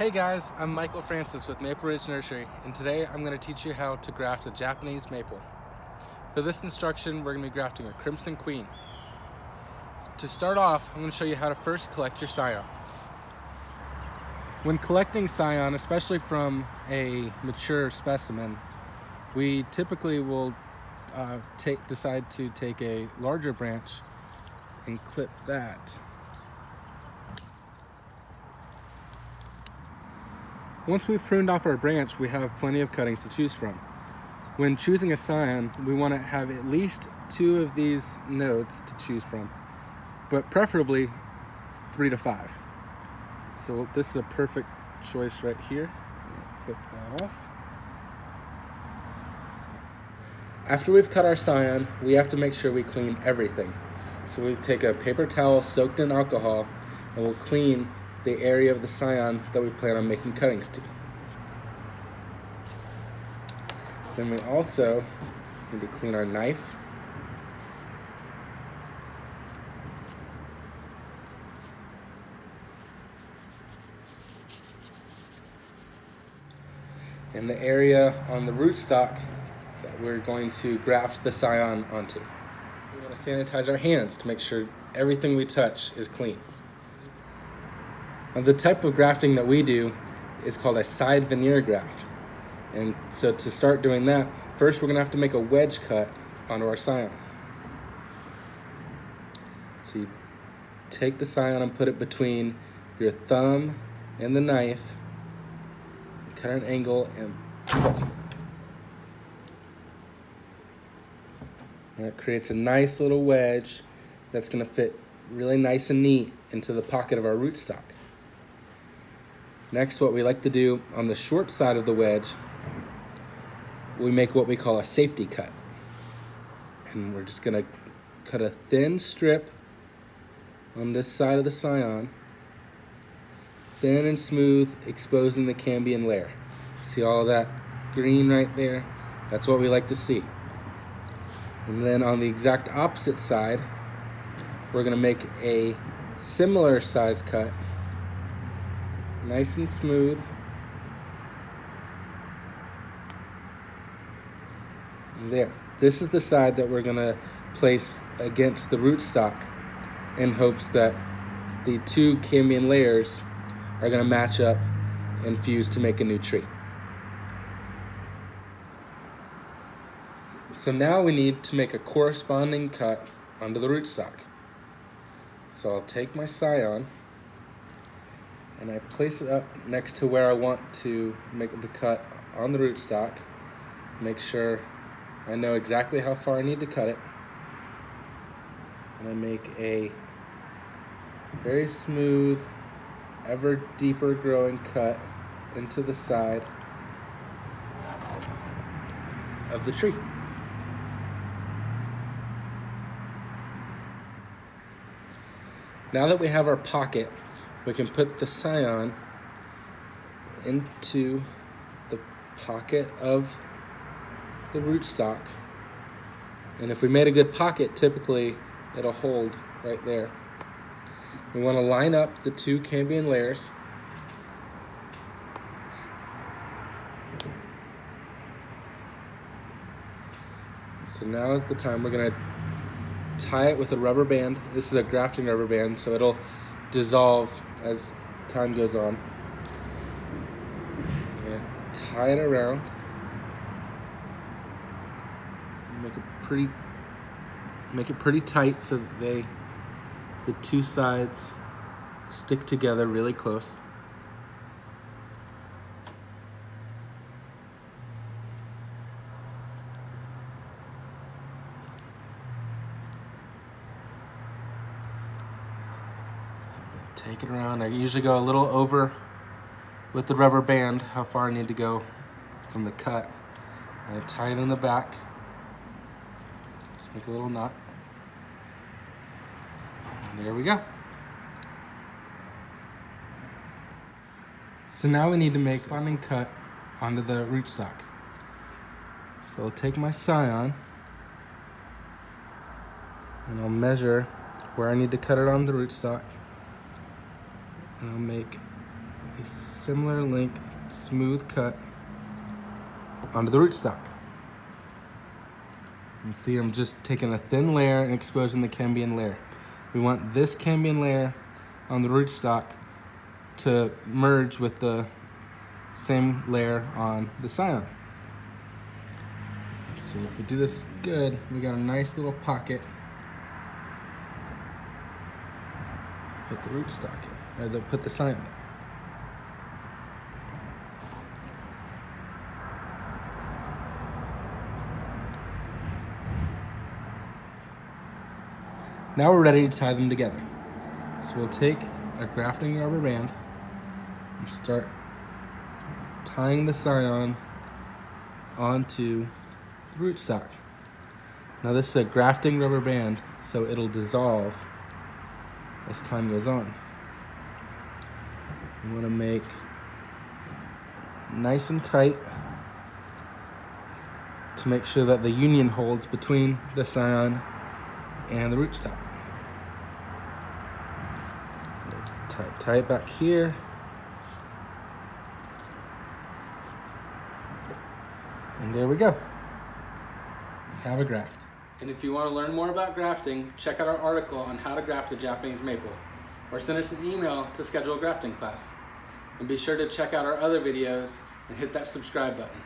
Hey guys, I'm Michael Francis with Maple Ridge Nursery, and today I'm going to teach you how to graft a Japanese maple. For this instruction, we're going to be grafting a Crimson Queen. To start off, I'm going to show you how to first collect your Scion. When collecting Scion, especially from a mature specimen, we typically will decide to take a larger branch and clip that. Once we've pruned off our branch, we have plenty of cuttings to choose from. When choosing a Scion, we want to have at least 2 of these nodes to choose from, but preferably 3 to 5. So this is a perfect choice right here. Clip that off. After we've cut our Scion, we have to make sure we clean everything. So we take a paper towel soaked in alcohol and we'll clean the area of the Scion that we plan on making cuttings to. Then we also need to clean our knife. And the area on the rootstock that we're going to graft the Scion onto. We want to sanitize our hands to make sure everything we touch is clean. Now, the type of grafting that we do is called a side veneer graft. And so to start doing that, first we're going to have to make a wedge cut onto our Scion. So you take the Scion and put it between your thumb and the knife, cut an angle and pull. And it creates a nice little wedge that's going to fit really nice and neat into the pocket of our rootstock. Next, what we like to do on the short side of the wedge, we make what we call a safety cut. And we're just going to cut a thin strip on this side of the Scion, thin and smooth, exposing the cambium layer. See all that green right there? That's what we like to see. And then on the exact opposite side, we're going to make a similar size cut, nice and smooth. There. This is the side that we're going to place against the rootstock in hopes that the 2 cambium layers are going to match up and fuse to make a new tree. So now we need to make a corresponding cut onto the rootstock. So I'll take my Scion and I place it up next to where I want to make the cut on the rootstock. Make sure I know exactly how far I need to cut it. And I make a very smooth, ever deeper growing cut into the side of the tree. Now that we have our pocket, we can put the Scion into the pocket of the rootstock. And if we made a good pocket, typically it'll hold right there. We want to line up the 2 cambium layers. So now is the time we're going to tie it with a rubber band. This is a grafting rubber band, so it'll dissolve as time goes on. I'm going to tie it around. Make it pretty tight so that the 2 sides stick together really close. Take it around. I usually go a little over with the rubber band how far I need to go from the cut. I tie it in the back. Just make a little knot. And there we go. So now we need to make a corresponding cut onto the rootstock. So I'll take my Scion and I'll measure where I need to cut it on the rootstock. And I'll make a similar length, smooth cut onto the rootstock. You see I'm just taking a thin layer and exposing the cambium layer. We want this cambium layer on the rootstock to merge with the same layer on the Scion. So if we do this good, we got a nice little pocket. Put the rootstock in, or put the Scion in. Now we're ready to tie them together. So we'll take our grafting rubber band and start tying the Scion onto the rootstock. Now this is a grafting rubber band, so it'll dissolve as time goes on. You want to make nice and tight to make sure that the union holds between the Scion and the rootstock. Tie it back here. And there we go. We have a graft. And if you want to learn more about grafting, check out our article on how to graft a Japanese maple, or send us an email to schedule a grafting class. And be sure to check out our other videos and hit that subscribe button.